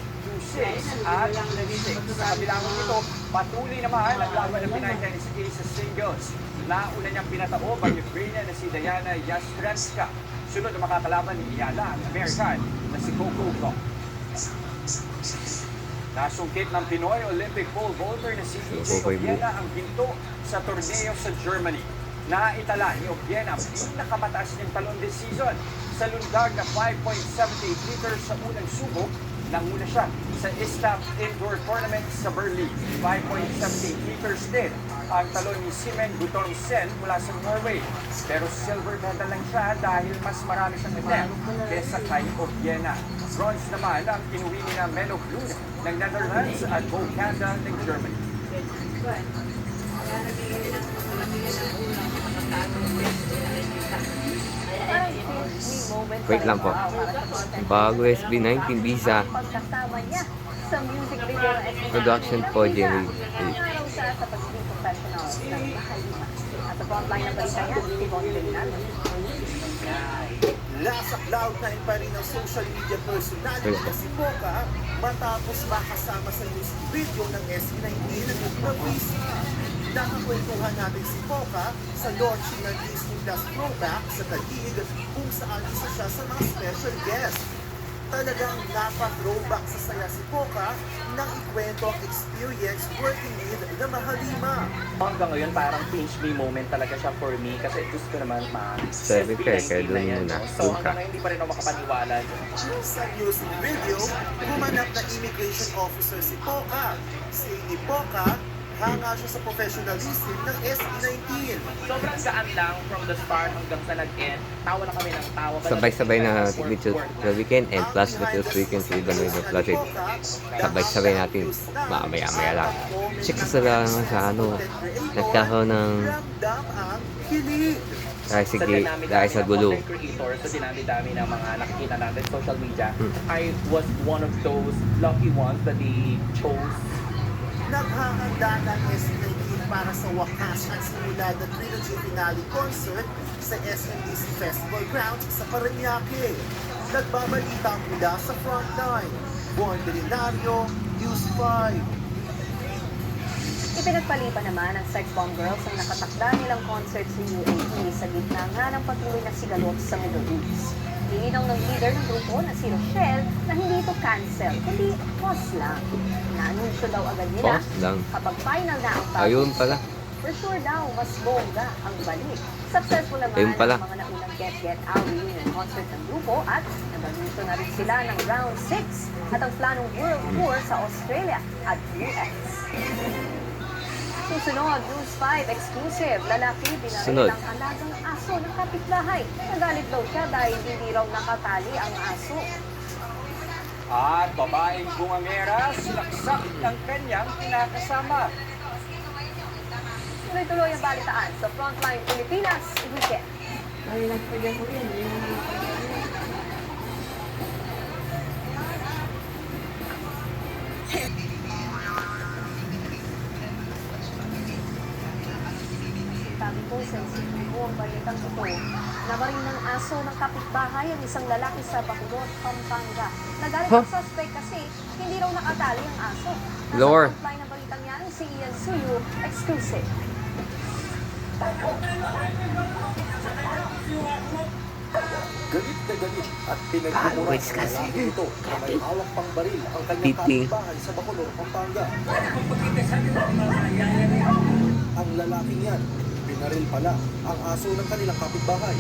2-6 at 3-6. Sa kabilang ito, patuloy naman ang laban ng Pinay Tennis Ace sa singles. Nauna niyang pinataob ang Ukrainian na si Diana Yastremska. Sunod na makakalaban ni Ayala ang American na si Coco Gauff. Nasungkit ng Pinoy Olympic pole vaulter na si EJ Obiena ang ginto sa torneo sa Germany. Naitala ni Obiena ang pinakamataas niyang talon this season sa lundag na 5.78 meters sa unang subok. Nanguna siya sa ISTAF Indoor Tournament sa Berlin. 5.78 meters din ang talon ni Simen Guttormsen mula sa Norway. Pero silver medal lang siya dahil mas marami siyang attempt kesa kay Obiena. Bronze naman ang inuwi ni na Melo Blune ng Netherlands at Bo Kanda ng Germany. Wait lang po. Bago SB19 visa. Pagkasama niya sa music video ng SB19 Production po, Jerry. Nangyaraw siya sa pagiging professional ng Mahalima. At sa frontline ng balita niya, si Von Fernando. Nasa Cloud9 pa rin ang social media personality na si Poca matapos makasama sa music video ng SB19 na Visa. Nakakwentuhan natin si Poca sa launching ng Disney Plus Throwback sa Taguig kung saan isa siya sa mga special guests. Talagang napa-throwback sa saya si Poca nang ikwento ang experience working with the Mahalima. Hanggang ngayon parang pinch me moment talaga siya for me kasi gusto ko naman Sabi ka, kaya doon muna. So Doon ka. hanggang ngayon hindi pa rin ako makapaniwala. Sa music video, gumanap na immigration officer si Poca. Si Poca, hanga siya sa professionalism ng SB19. Sobrang gaan lang from the start hanggang sa nag-end. Tawa na kami ng tawa. Sabay-sabay na signature the weekend and plus the weekend sa iba na yung plated. Sabay-sabay natin. Mamaya-maya lang. Check sa lang sa ano. Nagkakaroon ng Ramdam ang kilig. dahil sa gulo. Creator, sa dinami-dami ng mga nakikita natin sa social media, I was one of those lucky ones that they chose. Naghahanda ng SB19 para sa wakas at simula ng trilogy finale concert sa SMDC Festival Grounds sa Parañaque. Nagbabalita mula sa frontline. Born Delinario, News 5. Ipinagpaliban naman ang Sex Bomb Girls ang nakatakda nilang concert sa UAE sa gitna nga ng patuloy na sigalot sa Middle East. Linaw ng leader ng grupo na si Rochelle na hindi ito cancel, kundi pause lang. Naanunsyo daw agad nila Pause lang. kapag final na ang project. Ayun pala. For sure daw, mas bongga ang balik. Successful naman Ayun pala. ang mga naunang Get Out reunion concert ng grupo at nag-anunsyo na rin sila ng Round 6 at ang planong world tour sa Australia at US. Susunod, News 5 exclusive. Lalaki Sunod. binaril ang alagang aso ng kapitbahay. Nagalit daw siya dahil hindi raw nakatali ang aso. At babaeng bungangera, sinaksak ng kanyang kinakasama. Tuloy-tuloy ang balitaan sa Frontline Pilipinas Weekend. Sabi po, sensitibo ang balitang ito. Nabaril ng aso ng kapitbahay ang isang lalaki sa Bacolod, Pampanga. Nagalit ang suspect kasi hindi raw nakatali ang aso. Nasa Lord. frontline ng balitang yan, si Ian Suyu, exclusive. Galit na galit at pinagmumura Always ng kasi. lalaki ito na may hawak pang baril ang kanyang Titing. kapitbahay sa Bacolod, Pampanga. Ang lalaking yan, binaril pala ang aso ng kanilang kapitbahay.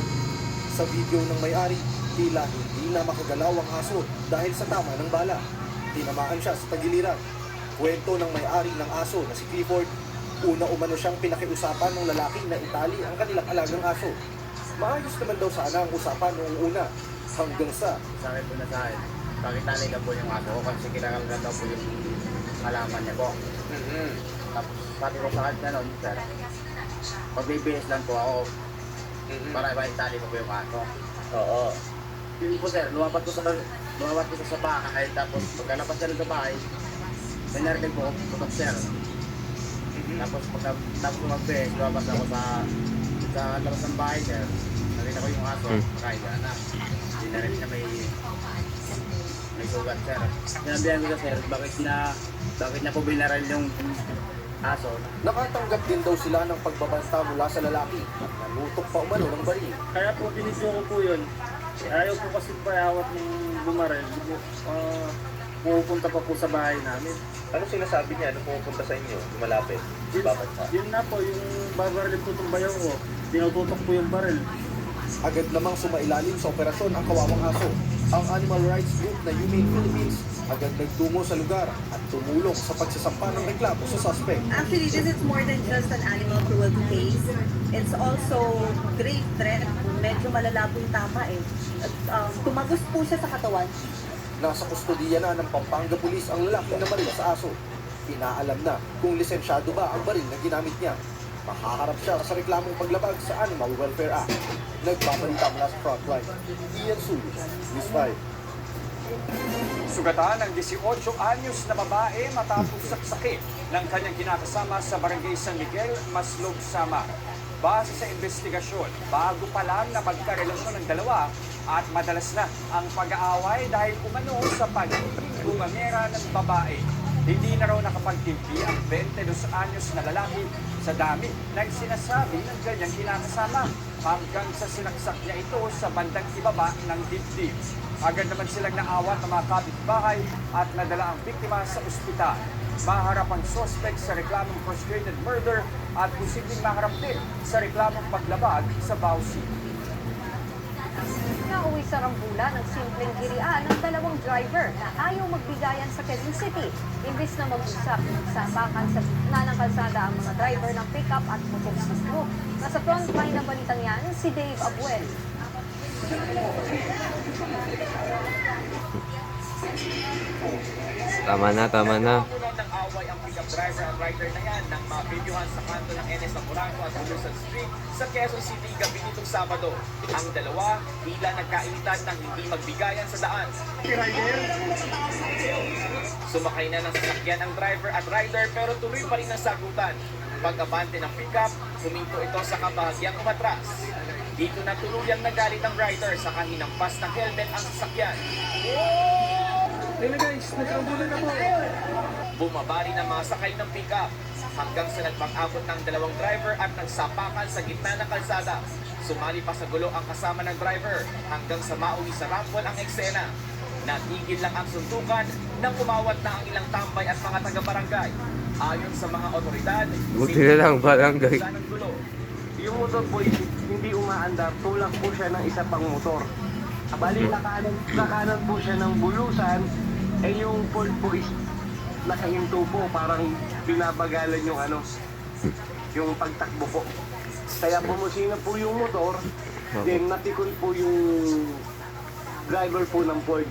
Sa video ng may-ari, tila hindi na makagalaw ang aso dahil sa tama ng bala. Tinamaan siya sa tagiliran. Kwento ng may-ari ng aso na si Clifford, una umano siyang pinakiusapan ng lalaki na itali ang kanilang alagang aso. Maayos naman daw sana ang usapan noong una, hanggang sa Sa akin po na sa akin, pakitali na po yung aso ko kasi kinakalaga daw po yung halaman niya po. Tapos sabi ko sa kanya nun, sir, magbibihis lang po ako para maitali ko po yung aso. Oo. Yun po sir, lumapat ko sa bahay, tapos pagkalapas niya sa bahay, may narinig po ako putok sir. Tapos tapos magbihis, lumabas ako sa labas ng bahay sir. Nakita ko yung aso, makahiga na. Hindi na rin siya may sugat sir. Sinabihan ko na sir, bakit niya po binaral yung aso? nakatanggap din daw sila ng pagbabanta mula sa lalaki. Nalutok pa umano ng baril. Kaya po binisyo ko po yun. Ayaw po kasi payawat ng bumaril. Pupunta pa po sa bahay namin. Ano sinasabi niya nung pumupunta sa inyo? Malapit? Babansa? Yun na po, yung babarilin po itong bayaw ko. Tinututok po yung baril. Agad namang sumailalim sa operasyon ang kawawang aso. Ang animal rights group na Humane Philippines agad nagtungo sa lugar at tumulong sa pagsasampa ng reklamo sa suspect. Actually, this is more than just an animal cruelty case. It's also grave threat. Medyo malala po yung tama eh. Tumagos po siya sa katawan. Nasa kustodiya na ng Pampanga Police ang lalaki na baril sa aso. Inaalam na kung lisensyado ba ang baril na ginamit niya. Makaharap siya sa reklamong paglabag sa Animal Welfare Act. Nagbabalita mula sa frontline. Ian Suyu, News 5. Sugatan ng 18 anyos na babae matapos saksakit ng kanyang kinakasama sa Barangay San Miguel, Maslog, Samar. Base sa investigasyon, bago pa lang na magkarelasyon ng dalawa at madalas na ang pag-aaway dahil umano sa pagiging bungangera ng babae. Hindi na raw nakapagtimpi ang 22 anyos na lalaki sa dami ng sinasabi ng kanyang kinakasama hanggang sa sinaksak niya ito sa bandang ibaba ng dibdib. Agad naman silang naawat ng mga kapitbahay at nadala ang biktima sa ospital. Maharap ang suspect sa reklamong frustrated murder at posibleng maharap din sa reklamong paglabag sa Bausi. Nauwi sa Rambulan ng simpleng girian ng dalawang driver na ayaw magbigayan sa Quezon City. Imbis na mag-usap, nagsapakan sa gitna ng kalsada ang mga driver ng pickup at motorsiklo. Nasa frontline ng balitang yan, si Dave Abuel. Tama na. Puno ng away ang pickup driver at rider na yan nang mapidyohan sa kanto ng NS Naporanco at Wilson Street sa Quezon City gabi nitong Sabado. Ang dalawa, tila nagkainitan ng hindi magbigayan sa daan. Sumakay na ng sasakyan ang driver at rider pero tuloy pa rin ang sagutan. Pag-abante ng pickup, huminto ito sa kabahagyang umatras. Dito na tuluyang nagalit ang rider sa kahinampas ng helmet ang sasakyan. Ayun na guys, nagkarambulan na po. Bumaba rin ang mga sakay ng pickup hanggang sa nagpang-abot ng dalawang driver at nagsapakan sa gitna ng kalsada. Sumali pa sa gulo ang kasama ng driver hanggang sa mauwi sa rampol ang eksena. Natigil lang ang suntukan nang umawat na ang ilang tambay at mga taga-barangay. Ayon sa mga otoridad, Buti na lang barangay. ng gulo. Yung motor po hindi umaandar, tulak po siya ng isa pang motor. Bali, nakanan po siya ng bulusan, yung pole po is nakahinto po, parang binabagalan yung yung pagtakbo po. Kaya bumusina po yung motor, then napikon po yung driver po ng Ford.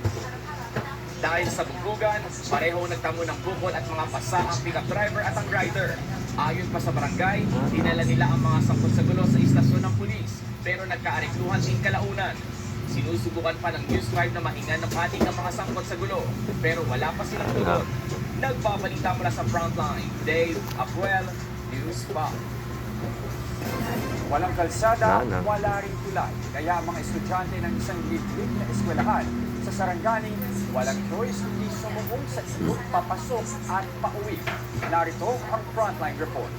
Dahil sa bugbugan, pareho nagtamo ng bukol at mga pasa ang pickup driver at ang rider. Ayon pa sa barangay, dinala nila ang mga sangkot sa gulo sa istasyon ng pulis, pero nagkaarikluhan din kalaunan. Sinusubukan pa ng News 5 na mahingan ng pating ang mga sangkot sa gulo, pero wala pa silang tugon. Nagbabalita mula sa Frontline, Dave Apuel, News 5. Walang kalsada, Sana. wala rin tulay. Kaya mga estudyante ng isang liblib na eskwelahan sa Sarangani, walang choice kundi sumubong sa ilog papasok at pauwi. Narito ang Frontline Report.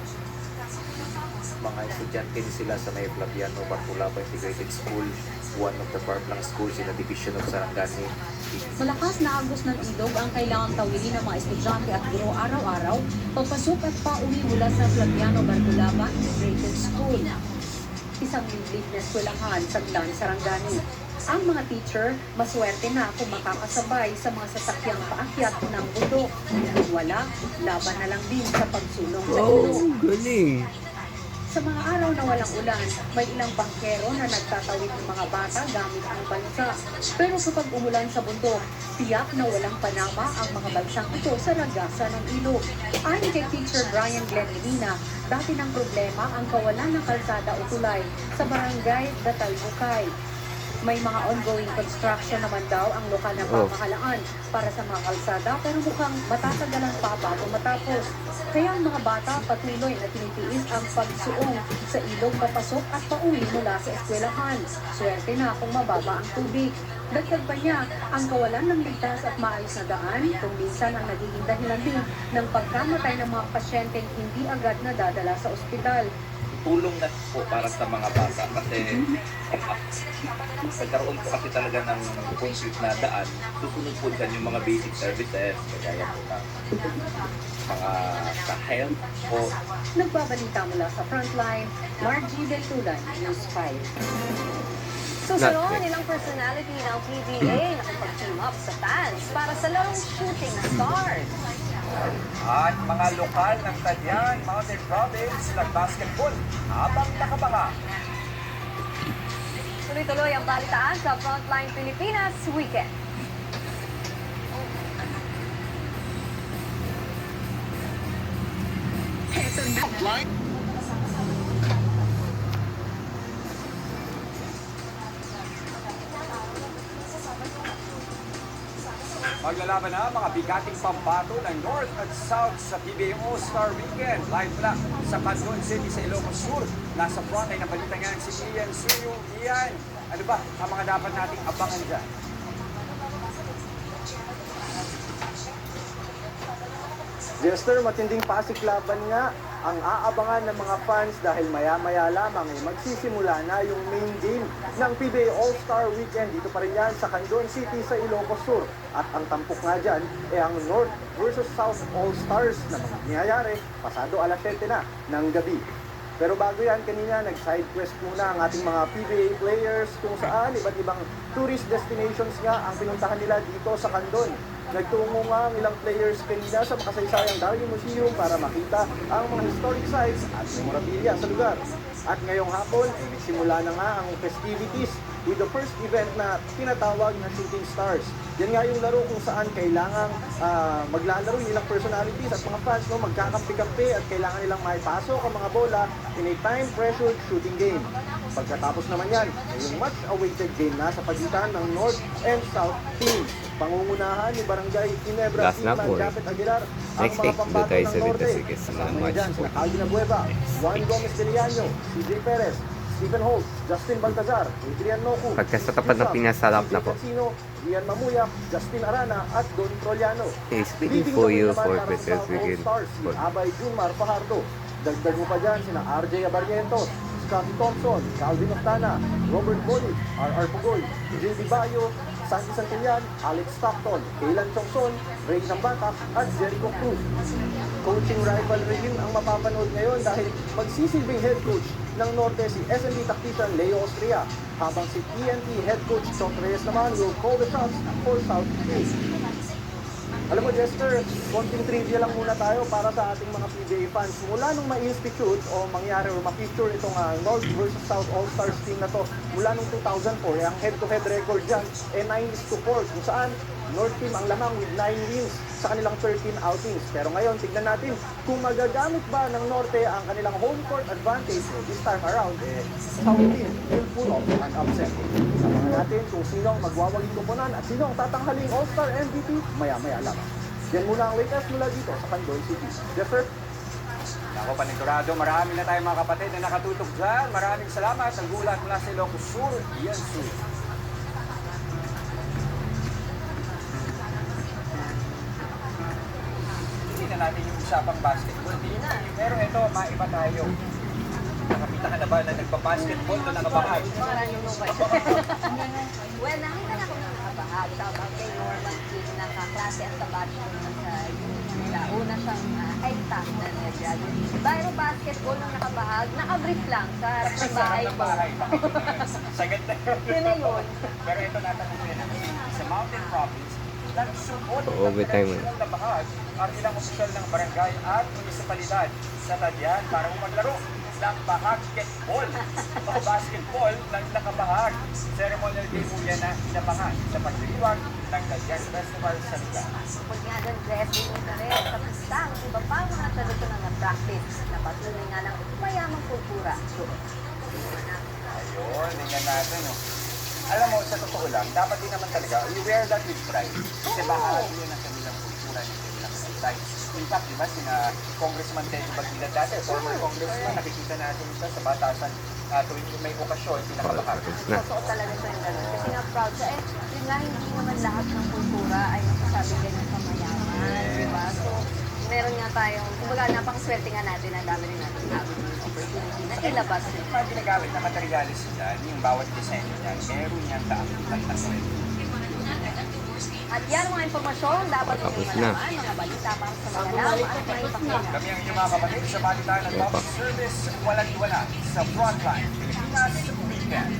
Mga estudyante sila sa may Flaviano Bartolaba Integrated School, one of the Parklang schools in the division of Sarangani. Malakas na agos ng ilog ang kailangang tawidin ng mga estudyante at guro araw-araw, papasok at pauwi mula sa Flaviano Bartolaba Integrated School. Isang liblib na eskwelahan sa Glan, Sarangani. Ang mga teacher, maswerte na kung makakasabay sa mga sasakyang paakyat ng bundok. Kung wala, laban na lang din sa pagsulong sa ilog. Galing. Sa mga araw na walang ulan, may ilang bangkero na nagtatawid ng mga bata gamit ang bansa. Pero kapag umulan sa bundok, tiyak na walang panama ang mga bansang ito sa ragasa ng ilog. Ayon kay Teacher Brian Glenn Medina, dati ng problema ang kawalan ng kalsada o tulay sa barangay Datal Bukay. May mga ongoing construction naman daw ang lokal na pamahalaan para sa mga kalsada pero mukhang matatagalan pa bago matapos. Kaya ang mga bata patuloy na tinitiis ang pagsuong sa ilog papasok at pauwi mula sa eskwelahan. Swerte na kung mababa ang tubig. Dagdag pa niya, ang kawalan ng ligtas at maayos na daan kung minsan ang nagiging dahilan din ng pagkamatay ng mga pasyenteng hindi agad nadadala sa ospital. Tulong na po para sa mga bata kasi pagkaroon po kasi talaga ng concrete na daan, susunod po dyan yung mga basic services, kagaya po ng mga sa health po. Nagbabalita mula sa Frontline, Margie Del Tulan, News 5. Susunod nilang personality ng PBA nakipag-team up sa fans para sa larong Shooting Stars. At mga lokal ng Tadyan, Mountain Province, nag-basketball habang nakabaha. Tuloy-tuloy ang balitaan sa Frontline Pilipinas Weekend. Maglalaban na mga bigating pambato ng North at South sa PBA All-Star Weekend. Live mula sa Quezon City sa Ilocos Sur. Nasa frontline ng balita ngayon si Ian Suyo. Ian, ano ba ang mga dapat nating abangan dyan? Jester, matinding pasiklaban nga ang aabangan ng mga fans dahil maya-maya lamang magsisimula na yung main game ng PBA All-Star Weekend. Dito pa rin yan sa Quezon City sa Ilocos Sur. At ang tampok nga dyan ang North versus South All-Stars na mangyayari pasado alas 7 na ng gabi. Pero bago yan, kanina nag-side quest muna ang ating mga PBA players kung saan iba't ibang tourist destinations nga ang pinuntahan nila dito sa Candon. Nagtungo nga ang ilang players kanina sa makasaysayang Darwin Museum para makita ang mga historic sites at memorabilia sa lugar. At ngayong hapon ay nagsimula na nga ang festivities with the first event na tinatawag na Shooting Stars. Yan nga yung laro kung saan kailangang maglalaro yung ilang personalities at mga fans, no, magkakampi-kampi at kailangan nilang maipasok ang mga bola in a time-pressured shooting game. Pagkatapos naman yan, ay yung much-awaited game na sa pagitan ng North and South teams. Pangungunahan ni Barangay Ginebra Last na po, eh. Japet Aguilar ang Next mga week, pambato doon tayo ng sa Norte. Vita sa mga Kasama match dyan po. sina Calvin Abueva, Juan Gomez de Liano, CJ Perez, Stephen Holt, Justin Baltazar, Adrian Nocu, Pagka sa tapat ng pinasarap na po. Ian Mamuyak, Justin Arana at Don Troliano. He's waiting for you for Peter Sigil. Stars, si Abay Junmar Fajardo. Dagdag mo pa dyan sina RJ Abarrientos, Scotty Thompson, Calvin Octana, Robert Bolit, R.R. Pugoy, JD Bayo, Santi Santillan, Alex Stockton, Kaylan Chongson, Ray Zambatak at Jericho Cruz. Coaching rivalry din ang mapapanood ngayon dahil magsisilbing head coach ng Norte si SND tactician Leo Austria, habang si PNP head coach Chot Reyes naman will call the shots for South Team. Alam mo, Jester, konting trivia lang muna tayo para sa ating mga PBA fans. Mula nung ma-institute o mangyari o ma-feature itong North versus South All-Stars team na to, mula nung 2004, ang head-to-head record dyan, 9-4, kung saan North team ang lamang with 9 wins sa kanilang 13 outings. Pero ngayon, tignan natin kung magagamit ba ng Norte ang kanilang home court advantage this time around, South team will pull off an upset. Sabahan natin kung sino ang magwawaging koponan at sino ang tatanghaling All-Star MVP maya-maya lang. Yan muna ang latest mula dito sa Pandoy City. Jeffer? Ako, panigurado, marami na tayong mga kapatid na nakatutok dyan. Maraming salamat. Ang gulat mula sa Ilocos Sur, Ian Sur. Hindi na natin yung usapang basketball. Pero ito, maiba tayo. Nakapita ka na ba na nagpa-basketball na nakabahag? Maraming mo ba? Well, nakita na ako ng nakabahag. Shout kay Norman King na kaklase at kabatch ko naman sa union nila. Una siyang high-top na nag-graduate. Pero basketball nung nakabahag, nakabrief lang sa harap ng bahay ko. Sagad na yun. Yun na yun. Pero ito natanong ko yan. Sa Mountain Province, nagsuot ng Overtime, traditional na bahag ang ilang opisyal ng barangay at munisipalidad sa Tadyan para maglaro ng basketball o basketball ng nakabahag. Ceremonial day po yan na inabangan sa pagdiriwag ng Tadyan Festival sa lugar. Bukod nga doon, dressing na rin sa pista ang iba pang mga traditional na practice na patuloy nga ng mayamang kultura. Ayun, tingnan natin. No? Alam mo, sa totoo lang, dapat din naman talaga, we wear that with pride. Kasi bahagi yun ang kanilang kultura, ng kanilang side. In fact, di ba, sina Congressman Tejo Bagilad dati, former congressman, nakikita natin siya sa batasan tuwing may okasyon, pinakabahag. Totoo talaga siya yung gano'n. Kasi nga proud siya. Yun nga, hindi naman lahat ng kultura ay nasasabi ganyan sa mayaman. Di ba? So, meron nga tayong, kumbaga, napakaswerte nga natin, ang dami rin natin opportunity na ilabas yun. Mga ginagamit na materialis dyan, yung bawat disenyo niyan, meron niyang kaangkitan na swerte. At yan mga impormasyon, dapat Tapos yung na. malaman, mga balita para sa mga alam at may pakinggan. Kami ang inyong mga kapatid sa balitaan ng public service, walang iwala sa Frontline Pilipinas Weekend.